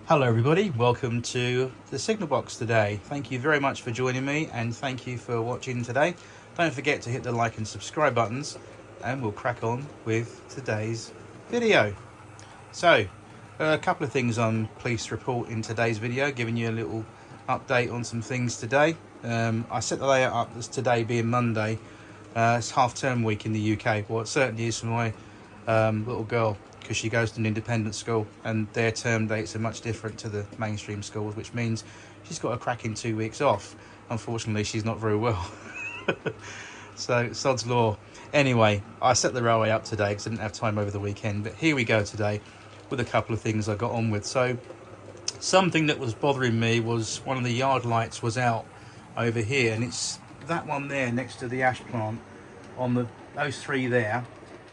Hello everybody, welcome to the Signal Box today. Thank you very much for joining me and thank you for watching today. Don't forget to hit the like and subscribe buttons and we'll crack on with today's video. So, a couple of things I'm pleased to report in today's video, giving you a little update on some things today. I set the layout up as today being Monday. It's half-term week in the UK. Well, it certainly is for my little girl, because she goes to an independent school and their term dates are much different to the mainstream schools, which means she's got a cracking 2 weeks off. Unfortunately, she's not very well. So, sod's law. Anyway, I set the railway up today because I didn't have time over the weekend, but here we go today with a couple of things I got on with. So, something that was bothering me was one of the yard lights was out over here, and it's that one there next to the ash plant. On those three there,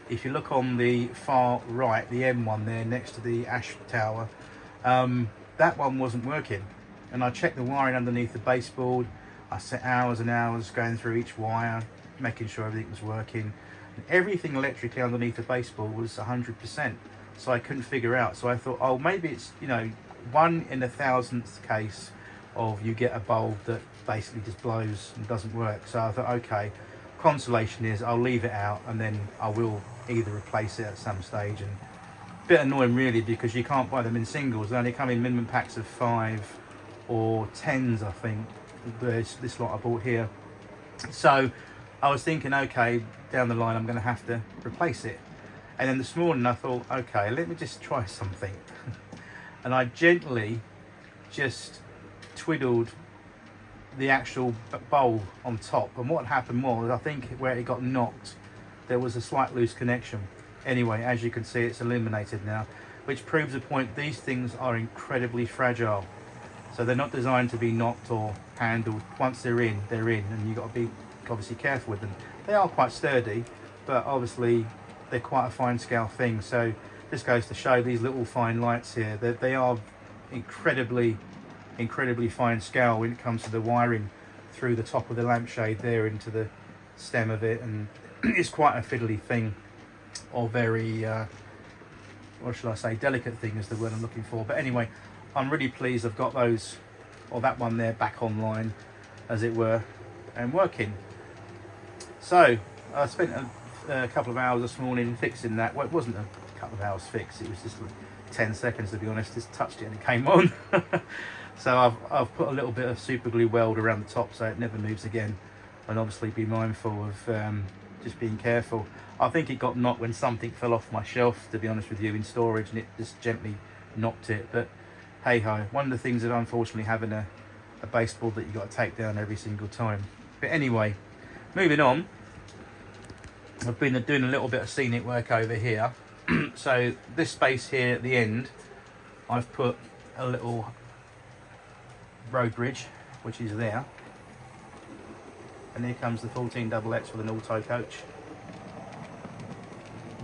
if you look on the far right, the M1 there next to the ash tower, that one wasn't working. And I checked the wiring underneath the baseboard. I spent hours and hours going through each wire, making sure everything was working. And everything electrically underneath the baseboard was 100%. So I couldn't figure out. So I thought, oh, maybe it's, 1 in 1,000th case of you get a bulb that basically just blows and doesn't work. So I thought, okay, consolation is I'll leave it out and then I will either replace it at some stage. And a bit annoying really, because you can't buy them in singles. They only come in minimum packs of 5 or 10s, I think. There's this lot I bought here. So I was thinking, okay, down the line I'm going to have to replace it. And then this morning I thought, okay, let me just try something. And I gently just twiddled the actual bulb on top, and what happened was, I think where it got knocked, there was a slight loose connection. Anyway, as you can see, it's eliminated now, which proves the point. These things are incredibly fragile, so they're not designed to be knocked or handled. Once they're in, and you've got to be obviously careful with them. They are quite sturdy, but obviously they're quite a fine scale thing. So this goes to show these little fine lights here, that they are incredibly fine scale when it comes to the wiring through the top of the lampshade there into the stem of it. And it's quite a fiddly thing, or very what should I say, delicate thing is the word I'm looking for. But anyway, I'm really pleased I've got those, or that one there, back online as it were, and working. So I spent a couple of hours this morning fixing that. Well, it wasn't a couple of hours fix, it was just 10 seconds to be honest. Just touched it and it came on. So I've put a little bit of super glue weld around the top so it never moves again, and obviously be mindful of just being careful. I think it got knocked when something fell off my shelf, to be honest with you, in storage, and it just gently knocked it. But hey ho, one of the things that unfortunately having a baseboard that you've got to take down every single time. But anyway, moving on, I've been doing a little bit of scenic work over here. So this space here at the end, I've put a little road bridge, which is there, and here comes the 14XX with an auto coach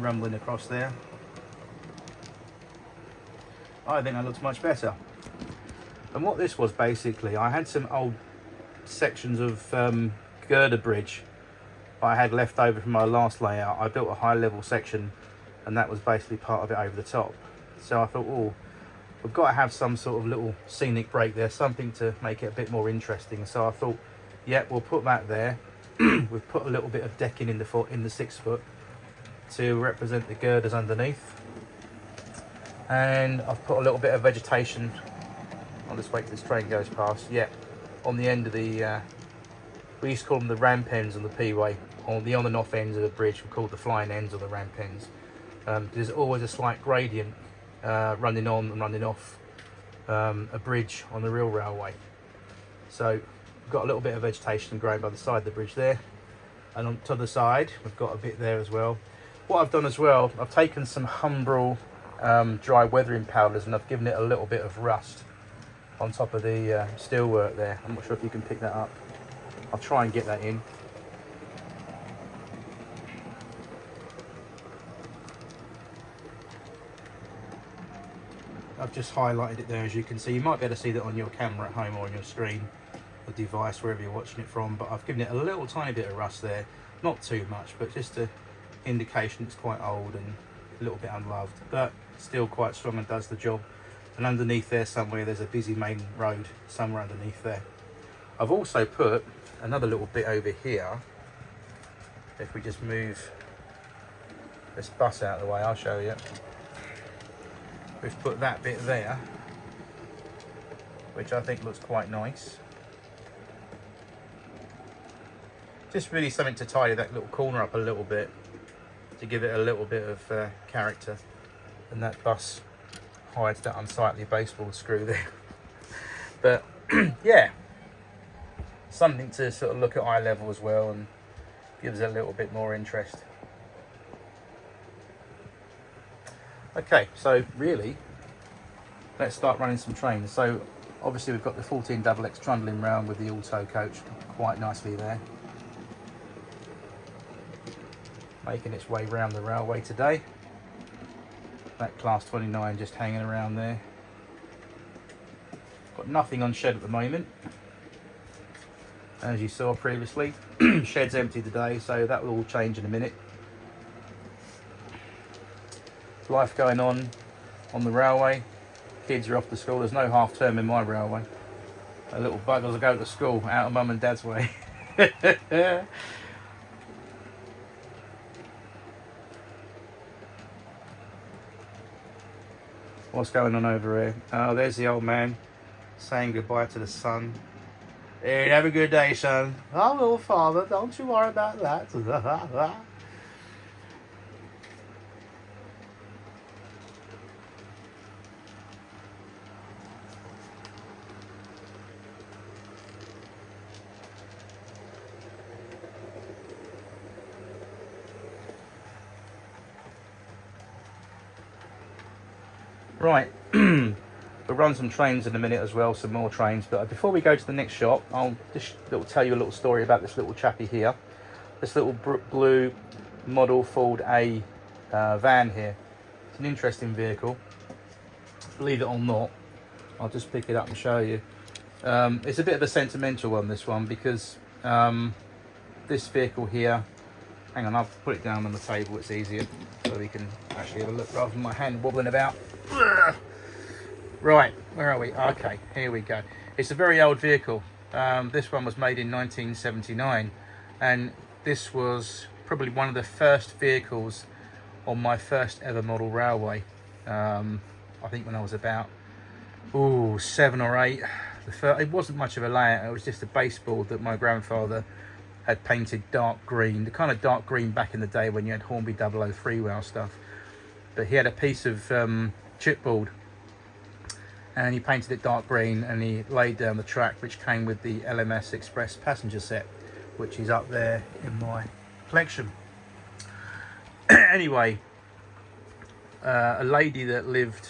rumbling across there. I think that looks much better. And what this was, basically, I had some old sections of girder bridge I had left over from my last layout. I built a high level section and that was basically part of it over the top. So I thought, oh, we've got to have some sort of little scenic break there, something to make it a bit more interesting. So I thought, yeah, we'll put that there. We've put a little bit of decking in the 6 foot to represent the girders underneath, and I've put a little bit of vegetation. I'll just wait till this train goes past. Yeah, on the end of the we used to call them the ramp ends on the P-way, on the on and off ends of the bridge we called the flying ends or the ramp ends. There's always a slight gradient running on and running off a bridge on the real railway. So we've got a little bit of vegetation growing by the side of the bridge there, and on to the side we've got a bit there as well. What I've done as well, I've taken some Humbrol dry weathering powders and I've given it a little bit of rust on top of the steelwork there. I'm not sure if you can pick that up. I'll try and get that in. I've just highlighted it there, as you can see. You might be able to see that on your camera at home or on your screen or device, wherever you're watching it from, but I've given it a little tiny bit of rust there. Not too much, but just an indication it's quite old and a little bit unloved, but still quite strong and does the job. and underneath there somewhere there's a busy main road somewhere underneath there. I've also put another little bit over here. If we just move this bus out of the way, I'll show you. We've put that bit there, which I think looks quite nice. Just really something to tidy that little corner up a little bit, to give it a little bit of character. And that bus hides that unsightly baseball screw there. But yeah, something to sort of look at eye level as well, and gives it a little bit more interest. Okay, so really, let's start running some trains. So obviously we've got the 14XX trundling round with the auto coach quite nicely there, making its way round the railway today. That class 29 just hanging around there. Got nothing on shed at the moment, as you saw previously. Shed's empty today, so that will all change in a minute. Life going on the railway. Kids are off to school. There's no half term in my railway. The little buggers will go to school out of mum and dad's way. What's going on over here? Oh, there's the old man saying goodbye to the son. Hey, have a good day, son. I will, father. Don't you worry about that. Right, we'll run some trains in a minute as well, some more trains. But before we go to the next shop, I'll just tell you a little story about this little chappy here. This little blue model Ford A van here. It's an interesting vehicle. Believe it or not, I'll just pick it up and show you. It's a bit of a sentimental one, this one, because this vehicle here, hang on, I'll put it down on the table, it's easier so we can actually have a look rather than my hand wobbling about. Right, where are we? Okay, here we go. It's a very old vehicle. This one was made in 1979, and this was probably one of the first vehicles on my first ever model railway. I think when I was about 7 or 8. It wasn't much of a layout, it was just a baseboard that my grandfather had painted dark green, the kind of dark green back in the day when you had Hornby 003 rail stuff. But he had a piece of chipboard, and he painted it dark green, and he laid down the track which came with the LMS Express passenger set, which is up there in my collection. Anyway, a lady that lived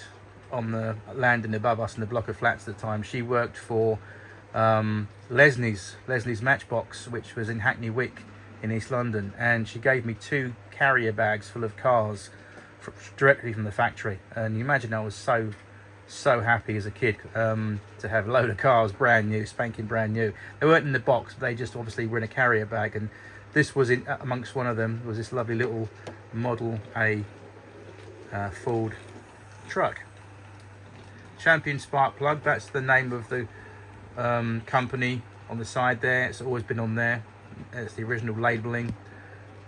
on the landing above us in the block of flats at the time, she worked for Lesney's Matchbox, which was in Hackney Wick in East London, and she gave me 2 carrier bags full of cars directly from the factory. And you imagine I was so happy as a kid to have a load of cars brand new, spanking brand new. They weren't in the box, but they just obviously were in a carrier bag, and this was in amongst one of them was this lovely little Model A Ford truck. Champion Spark Plug, that's the name of the company on the side there. It's always been on there. It's the original labelling,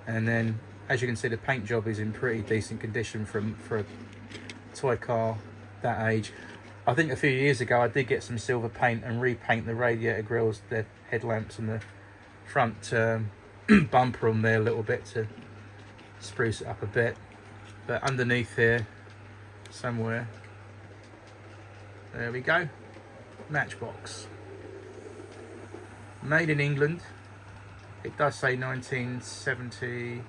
and then as you can see the paint job is in pretty decent condition for a toy car that age. I think a few years ago I did get some silver paint and repaint the radiator grills, the headlamps and the front bumper on there a little bit to spruce it up a bit. But underneath here somewhere, there we go, Matchbox, made in England. It does say 1978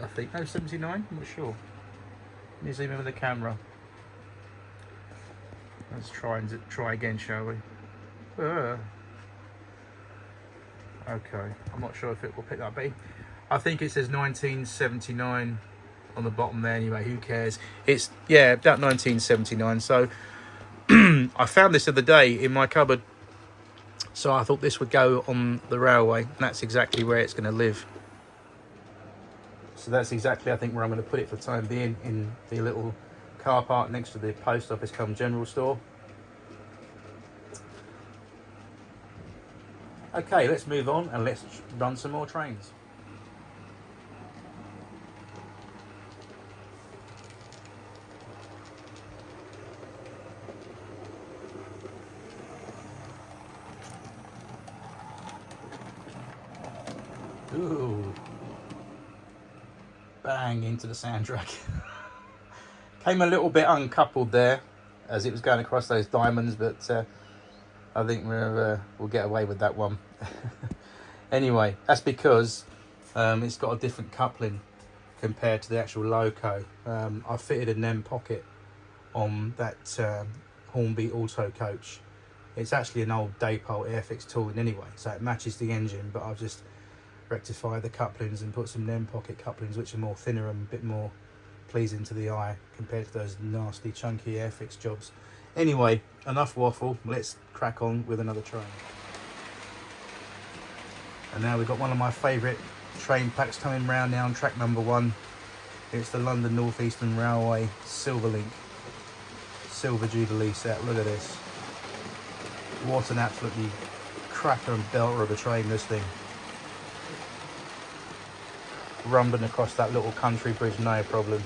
I think, no 79, I'm not sure. Let me zoom in with the camera. Let's try again, shall we? Okay, I'm not sure if it will pick that up. I think it says 1979 on the bottom there anyway, who cares. It's, yeah, about 1979. So I found this the other day in my cupboard, so I thought this would go on the railway, and that's exactly where it's going to live. So that's exactly, I think, where I'm going to put it for the time being, in the little car park next to the post office cum general store. Okay, let's move on and let's run some more trains. Ooh. Bang into the sand track. Came a little bit uncoupled there as it was going across those diamonds, but I think we'll get away with that one. Anyway, that's because it's got a different coupling compared to the actual loco. I fitted a NEM pocket on that Hornby Auto coach. It's actually an old Daypole Airfix tooling anyway, so it matches the engine, but I've just rectified the couplings and put some NEM pocket couplings which are more thinner and a bit more pleasing to the eye compared to those nasty chunky Airfix jobs. Anyway, enough waffle, let's crack on with another train. And now we've got one of my favourite train packs coming round now on track number 1. It's the London North Eastern Railway Silverlink Silver Jubilee set. Look at this. What an absolutely cracker and belter of a train this thing. Rumbling across that little country bridge, no problem.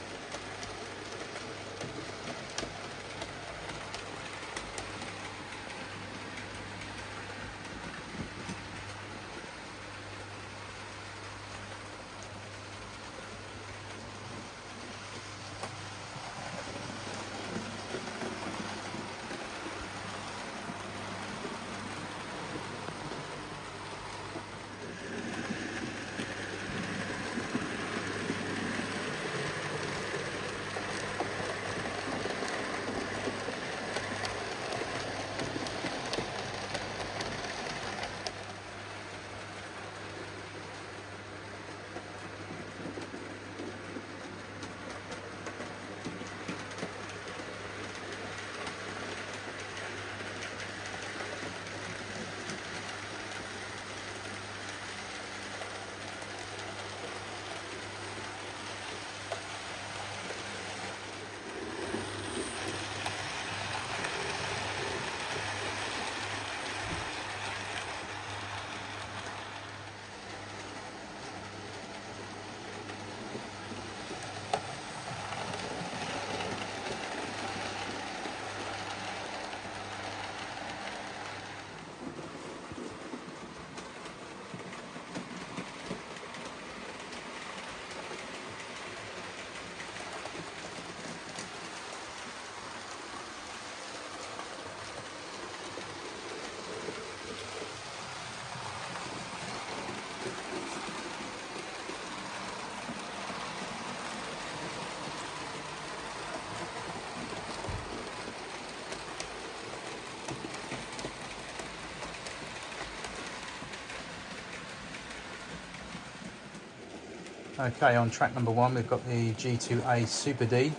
Okay, on track number 1 we've got the G2A Super D,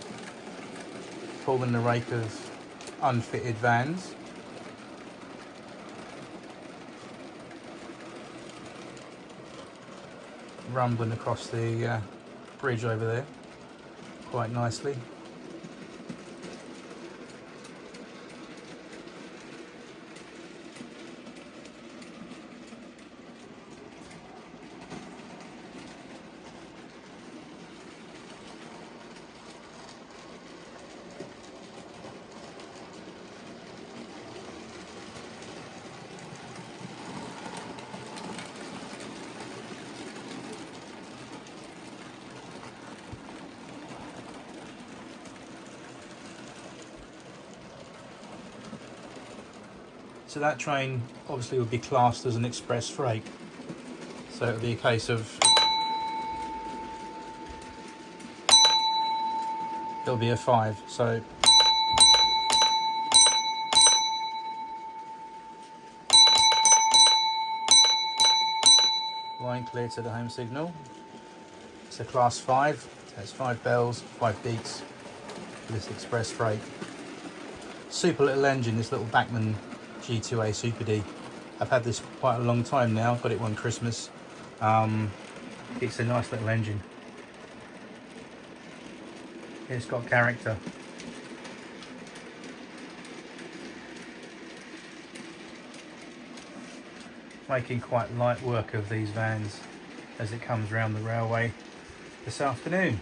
pulling the rake of unfitted vans. Rumbling across the bridge over there quite nicely. So that train obviously would be classed as an express freight. So it would be a case of, it'll be a 5. So line clear to the home signal. It's a class 5. It has 5 bells, 5 beats for this express freight. Super little engine, this little Bachmann G2A Super D. I've had this quite a long time now. Got it one Christmas. It's a nice little engine. It's got character. making quite light work of these vans as it comes round the railway this afternoon.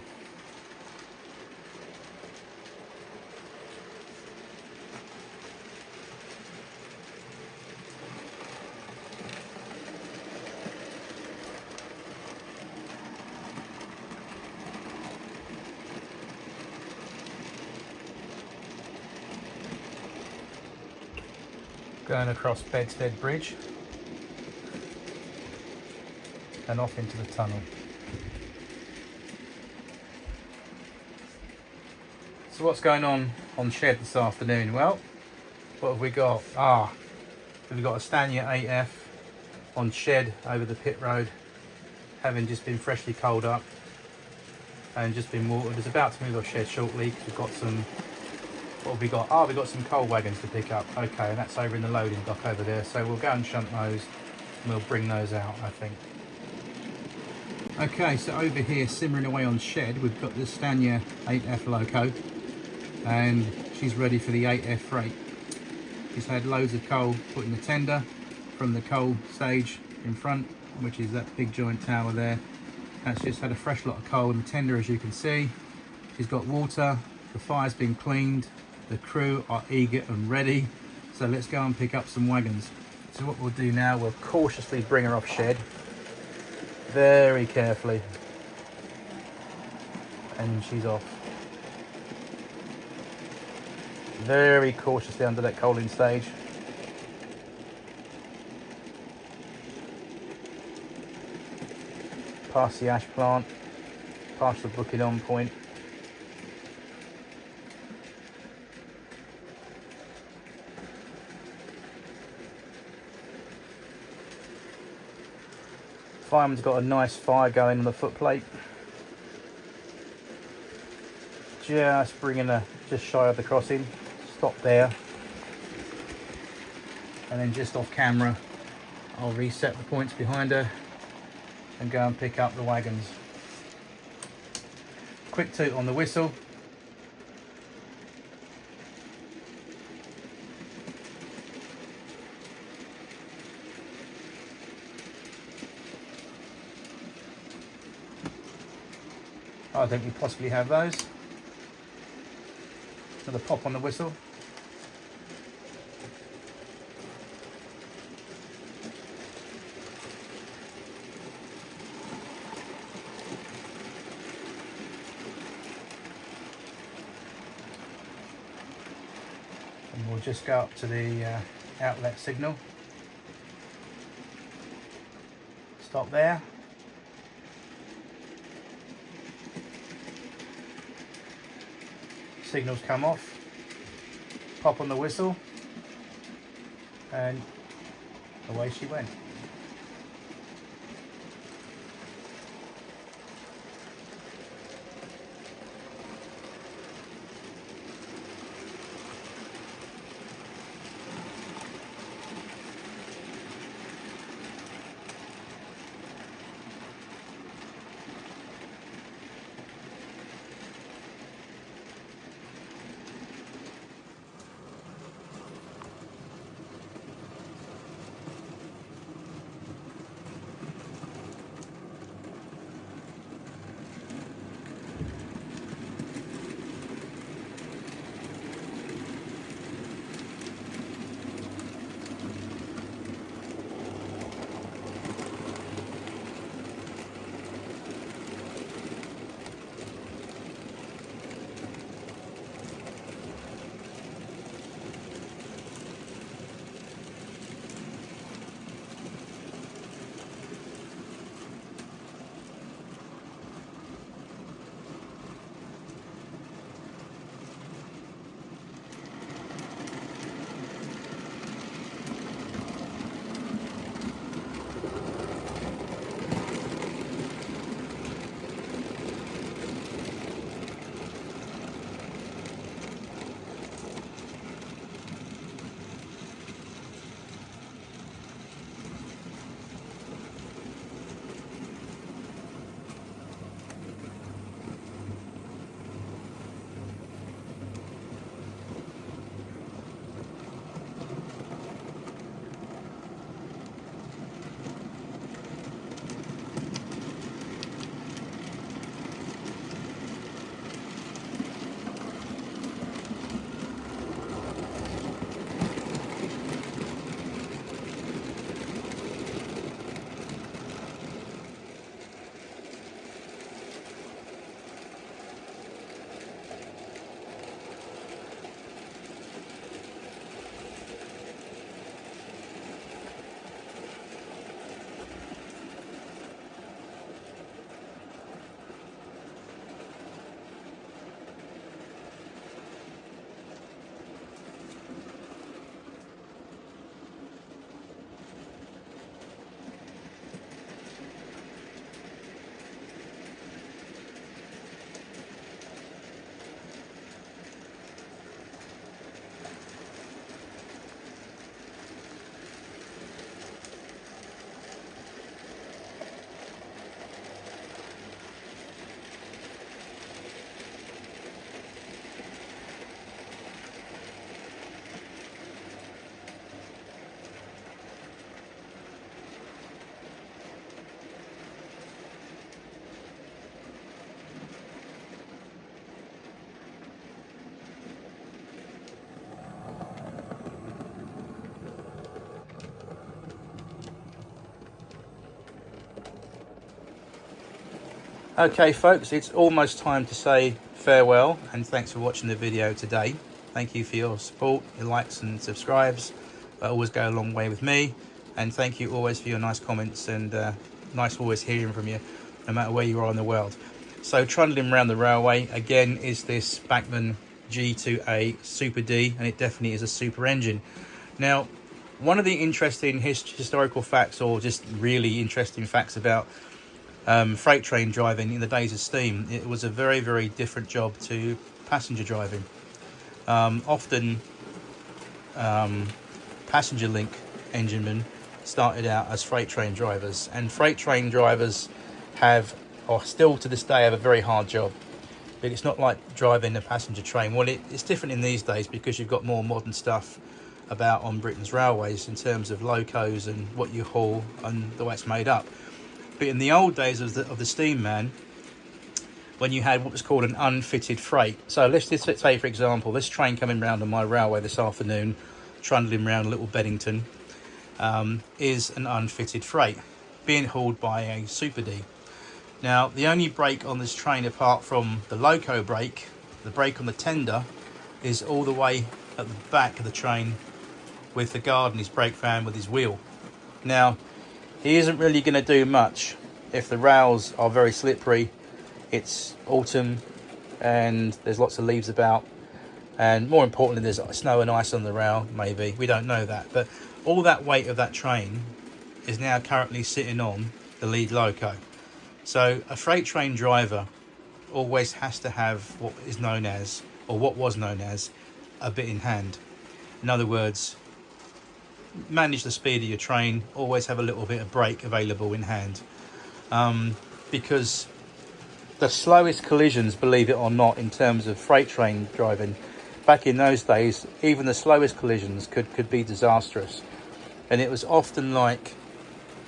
Going across Bedstead Bridge and off into the tunnel. So what's going on shed this afternoon? Well, what have we got? We've got a Stania 8F on shed over the pit road, having just been freshly coaled up and just been watered. It's about to move off shed shortly. We've got some, what have we got? We've got some coal wagons to pick up. Okay, and that's over in the loading dock over there. So we'll go and shunt those and we'll bring those out, I think. Okay, so over here, simmering away on shed, we've got the Stania 8F loco, and she's ready for the 8F freight. She's had loads of coal put in the tender from the coal stage in front, which is that big joint tower there. That's just had a fresh lot of coal in the tender, as you can see. She's got water, the fire's been cleaned, the crew are eager and ready. So let's go and pick up some wagons. So what we'll do now, we'll cautiously bring her off shed, very carefully, and she's off. Very cautiously under that coaling stage. Past the ash plant, past the booking on point. Fireman's got a nice fire going on the footplate. Just bringing her just shy of the crossing. Stop there. And then just off camera, I'll reset the points behind her and go and pick up the wagons. Quick toot on the whistle. I think we possibly have those. Another pop on the whistle. And we'll just go up to the outlet signal. Stop there. Signals come off, pop on the whistle, and away she went. Okay folks, it's almost time to say farewell, and thanks for watching the video today. Thank you for your support, your likes and subscribes. That always go a long way with me. And thank you always for your nice comments, and nice always hearing from you, no matter where you are in the world. So trundling around the railway, again, is this Bachmann G2A Super D, and it definitely is a super engine. Now, one of the interesting historical facts, or just really interesting facts about freight train driving in the days of steam, it was a very, very different job to passenger driving. Often passenger link enginemen started out as freight train drivers, and freight train drivers have, or still to this day, have a very hard job. But it's not like driving a passenger train. Well, it's different in these days because you've got more modern stuff about on Britain's railways in terms of locos and what you haul and the way it's made up. But in the old days of the steam man, when you had what was called an unfitted freight. So let's just say, for example, this train coming round on my railway this afternoon, trundling around Little Beddington, is an unfitted freight being hauled by a Super D. Now, the only brake on this train, apart from the loco brake, the brake on the tender, is all the way at the back of the train with the guard and his brake van with his wheel. Now, he isn't really going to do much if the rails are very slippery, it's autumn and there's lots of leaves about, and more importantly there's snow and ice on the rail, maybe, we don't know that. But all that weight of that train is now currently sitting on the lead loco. So a freight train driver always has to have what is known as, or what was known as, a bit in hand. In other words, manage the speed of your train, always have a little bit of brake available in hand, because the slowest collisions, believe it or not, in terms of freight train driving, back in those days, even the slowest collisions could be disastrous. And it was often like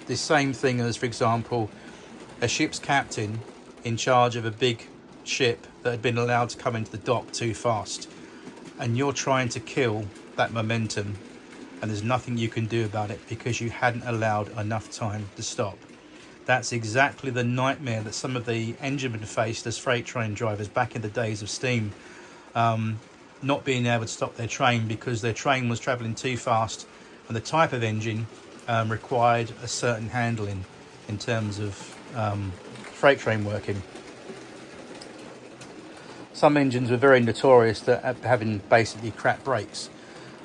the same thing as, for example, a ship's captain in charge of a big ship that had been allowed to come into the dock too fast, and you're trying to kill that momentum, and there's nothing you can do about it because you hadn't allowed enough time to stop. That's exactly the nightmare that some of the enginemen faced as freight train drivers back in the days of steam, not being able to stop their train because their train was travelling too fast, and the type of engine required a certain handling in terms of freight train working. Some engines were very notorious at having basically crap brakes.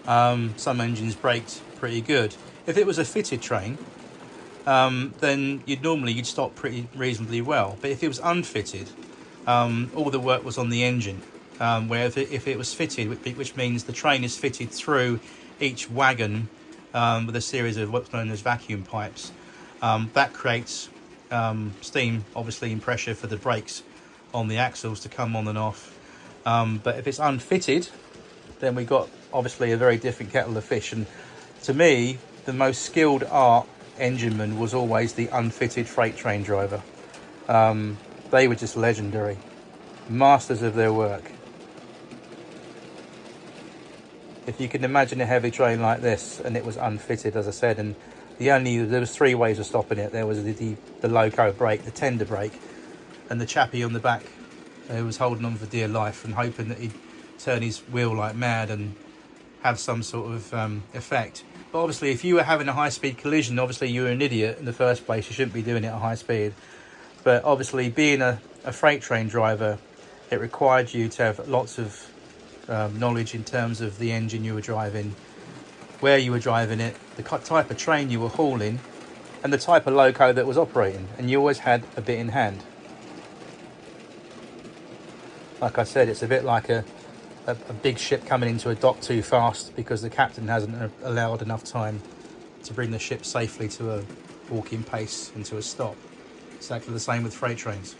Some engines braked pretty good. If it was a fitted train, then you'd stop pretty reasonably well. But if it was unfitted, all the work was on the engine. Where if it was fitted, which means the train is fitted through each wagon with a series of what's known as vacuum pipes, that creates steam, obviously, and pressure for the brakes on the axles to come on and off. But if it's unfitted, then we got obviously a very different kettle of fish. And to me, the most skilled art engineman was always the unfitted freight train driver. They were just legendary, masters of their work. If you can imagine a heavy train like this and it was unfitted, as I said, and there was three ways of stopping it. There was the loco brake, the tender brake, and the chappie on the back who was holding on for dear life and hoping that he'd turn his wheel like mad and have some sort of effect. But obviously, if you were having a high-speed collision, obviously you were an idiot in the first place. You shouldn't be doing it at high speed. But obviously, being a freight train driver, it required you to have lots of knowledge in terms of the engine you were driving, where you were driving it, the type of train you were hauling, and the type of loco that was operating. And you always had a bit in hand. Like I said, it's a bit like a big ship coming into a dock too fast because the captain hasn't allowed enough time to bring the ship safely to a walking pace and to a stop. Exactly the same with freight trains.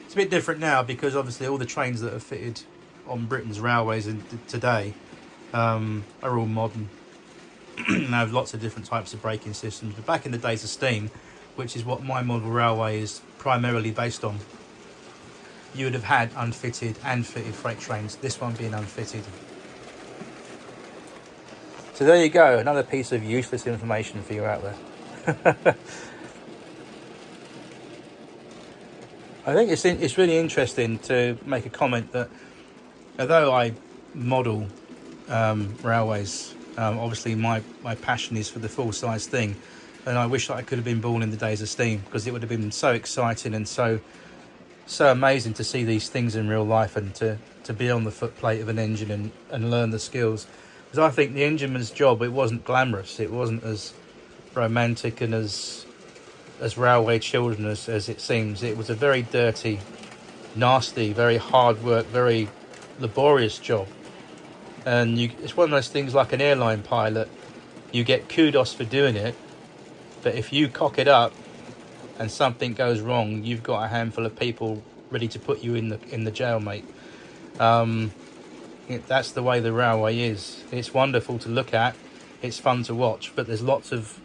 It's a bit different now because obviously all the trains that are fitted on Britain's railways today are all modern. Now have lots of different types of braking systems. But back in the days of steam, which is what my model railway is primarily based on, you would have had unfitted and fitted freight trains, this one being unfitted. So there you go, another piece of useless information for you out there. I think it's really interesting to make a comment that although I model railways, obviously my passion is for the full size thing, and I wish that I could have been born in the days of steam, because it would have been so exciting and so amazing to see these things in real life, and to be on the footplate of an engine and learn the skills. Because I think the engineman's job, it wasn't glamorous, it wasn't as romantic and as railway children as it seems. It was a very dirty, nasty, very hard work, very laborious job. And it's one of those things like an airline pilot. You get kudos for doing it, but if you cock it up and something goes wrong, you've got a handful of people ready to put you in the jail, mate. That's the way the railway is. It's wonderful to look at, it's fun to watch, but there's lots of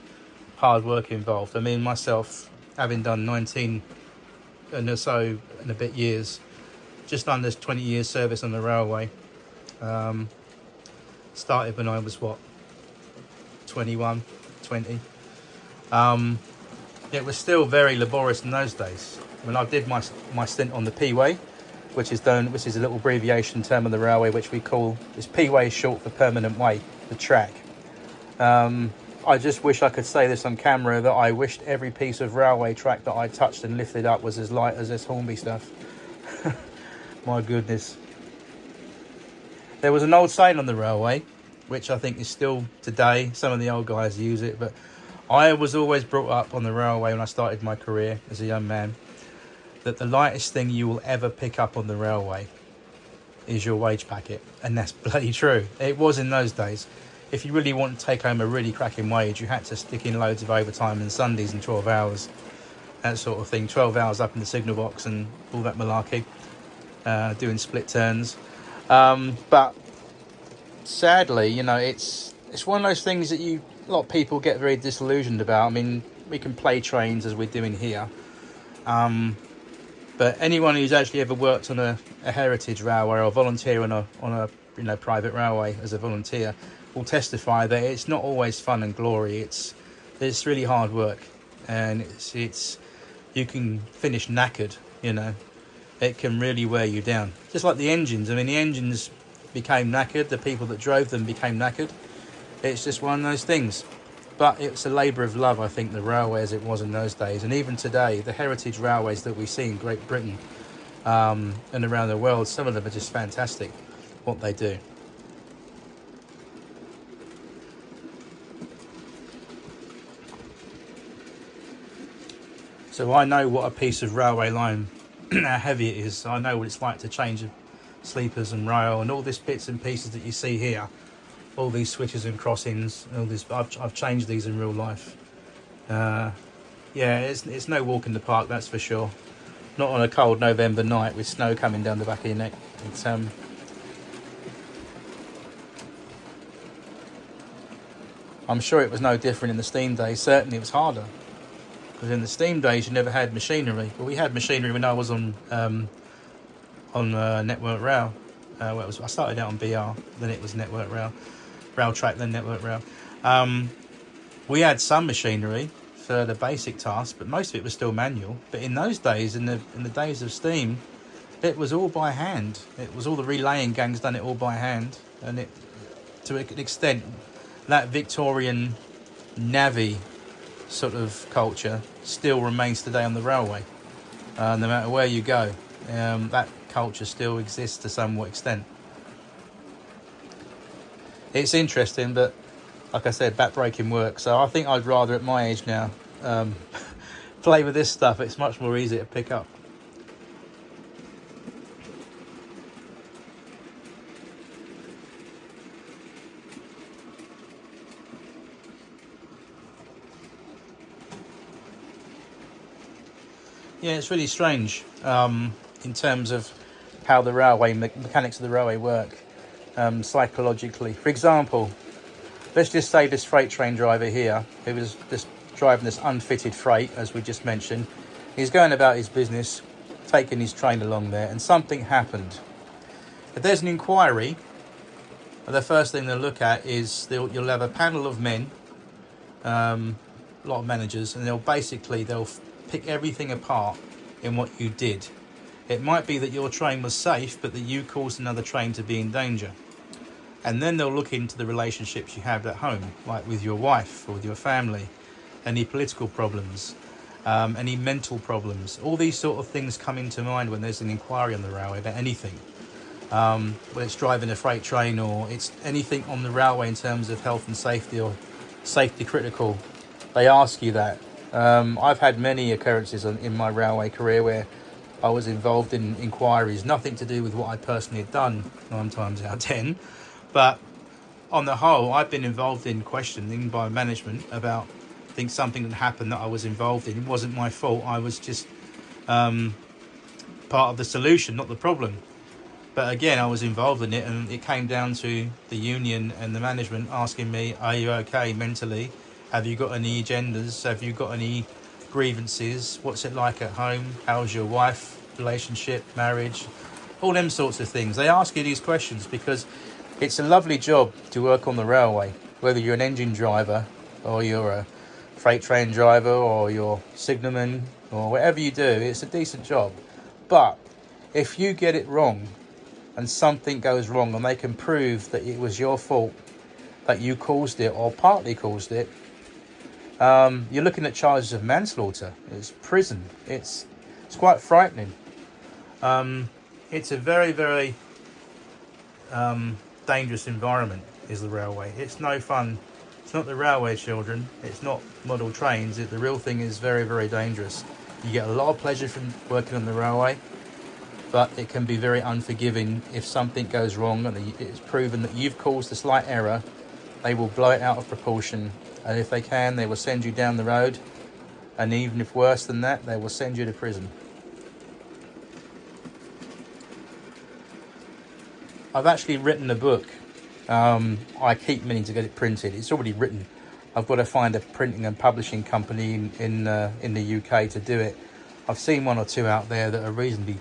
hard work involved. I mean, myself, having done 19 and so and a bit years, just under 20 years service on the railway, started when I was 21, 20. It was still very laborious in those days. When I did my stint on the P-Way, which is a little abbreviation term on the railway, which we call, this P-Way is short for permanent way, the track. I just wish I could say this on camera, that I wished every piece of railway track that I touched and lifted up was as light as this Hornby stuff. My goodness. There was an old saying on the railway, which I think is still today, some of the old guys use it, but I was always brought up on the railway when I started my career as a young man, that the lightest thing you will ever pick up on the railway is your wage packet. And that's bloody true. It was in those days. If you really want to take home a really cracking wage, you had to stick in loads of overtime and Sundays and 12 hours, that sort of thing. 12 hours up in the signal box and all that malarkey, doing split turns. But sadly, you know, it's one of those things that a lot of people get very disillusioned about. I mean, we can play trains as we're doing here. But anyone who's actually ever worked on a heritage railway or volunteer on a private railway as a volunteer will testify that it's not always fun and glory. It's really hard work, and it's you can finish knackered. You know, it can really wear you down. Just like the engines. I mean, the engines became knackered. The people that drove them became knackered. It's just one of those things. But it's a labour of love, I think, the railway as it was in those days. And even today, the heritage railways that we see in Great Britain and around the world, some of them are just fantastic, what they do. So I know what a piece of railway line, how heavy it is. I know what it's like to change sleepers and rail and all these bits and pieces that you see here. All these switches and crossings, all this. I've changed these in real life. Yeah, it's no walk in the park, that's for sure. Not on a cold November night with snow coming down the back of your neck. It's I'm sure it was no different in the steam days. Certainly, it was harder, because in the steam days you never had machinery. Well, we had machinery when I was on Network Rail. I started out on BR, then it was Network Rail. Railtrack, then Network Rail. We had some machinery for the basic tasks, but most of it was still manual. But in those days, in the days of steam, it was all by hand. It was all the relaying gangs done it all by hand, and it, to an extent, that Victorian navvy sort of culture still remains today on the railway. No matter where you go, that culture still exists to some extent. It's interesting, but like I said, back-breaking work. So I think I'd rather, at my age now, play with this stuff. It's much more easy to pick up. Yeah, it's really strange in terms of how the railway mechanics of the railway work. Psychologically. For example, let's just say this freight train driver here, who was just driving this unfitted freight, as we just mentioned, he's going about his business, taking his train along there, and something happened. If there's an inquiry, the first thing they'll look at is you'll have a panel of men, a lot of managers, and they'll pick everything apart in what you did. It might be that your train was safe, but that you caused another train to be in danger. And then they'll look into the relationships you have at home, like with your wife or with your family, any political problems, any mental problems. All these sort of things come into mind when there's an inquiry on the railway about anything. Whether it's driving a freight train or it's anything on the railway in terms of health and safety or safety critical, they ask you that. I've had many occurrences in my railway career where I was involved in inquiries, nothing to do with what I personally had done 9 times out of 10, but on the whole I've been involved in questioning by management about something that happened that I was involved in. It wasn't my fault, I was just part of the solution, not the problem. But again, I was involved in it, and it came down to the union and the management asking me, are you okay mentally? Have you got any agendas? Have you got any grievances? What's it like at home? How's your wife, relationship, marriage? All them sorts of things. They ask you these questions because it's a lovely job to work on the railway. Whether you're an engine driver or you're a freight train driver or you're signalman or whatever you do, it's a decent job. But if you get it wrong and something goes wrong and they can prove that it was your fault, that you caused it or partly caused it, you're looking at charges of manslaughter. It's prison. It's quite frightening. It's a very, very dangerous environment is the railway. It's no fun. It's not the railway, children. It's not model trains. The real thing is very, very dangerous. You get a lot of pleasure from working on the railway, but it can be very unforgiving if something goes wrong and it's proven that you've caused a slight error. They will blow it out of proportion, and if they can, they will send you down the road, and even if worse than that, they will send you to prison. I've actually written a book. I keep meaning to get it printed. It's already written. I've got to find a printing and publishing company in the UK to do it. I've seen 1 or 2 out there that are reasonably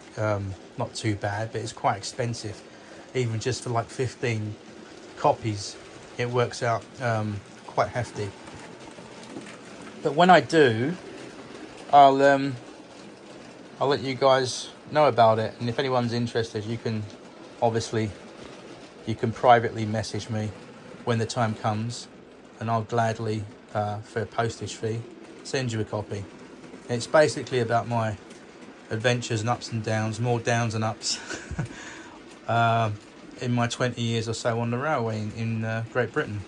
not too bad, but it's quite expensive. Even just for like 15 copies, it works out quite hefty. But when I do, I'll let you guys know about it. And if anyone's interested, you can privately message me when the time comes, and I'll gladly, for a postage fee, send you a copy. It's basically about my adventures and ups and downs, more downs and ups, in my 20 years or so on the railway in Great Britain.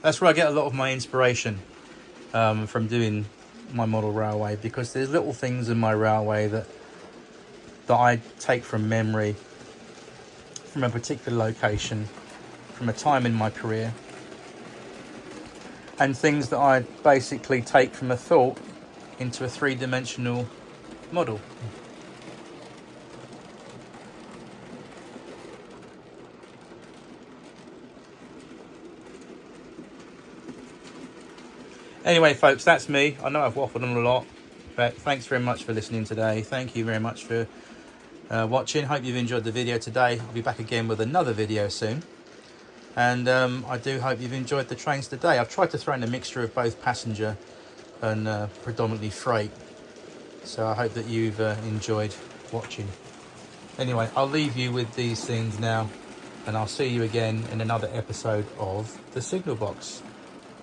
That's where I get a lot of my inspiration from doing my model railway, because there's little things in my railway that I take from memory, from a particular location, from a time in my career, and things that I basically take from a thought into a 3-dimensional model. Anyway, folks, that's me. I know I've waffled on a lot, but thanks very much for listening today. Thank you very much for watching. Hope you've enjoyed the video today. I'll be back again with another video soon. And I do hope you've enjoyed the trains today. I've tried to throw in a mixture of both passenger and predominantly freight. So I hope that you've enjoyed watching. Anyway, I'll leave you with these things now, and I'll see you again in another episode of The Signal Box.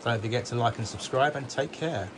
Don't forget to like and subscribe, and take care.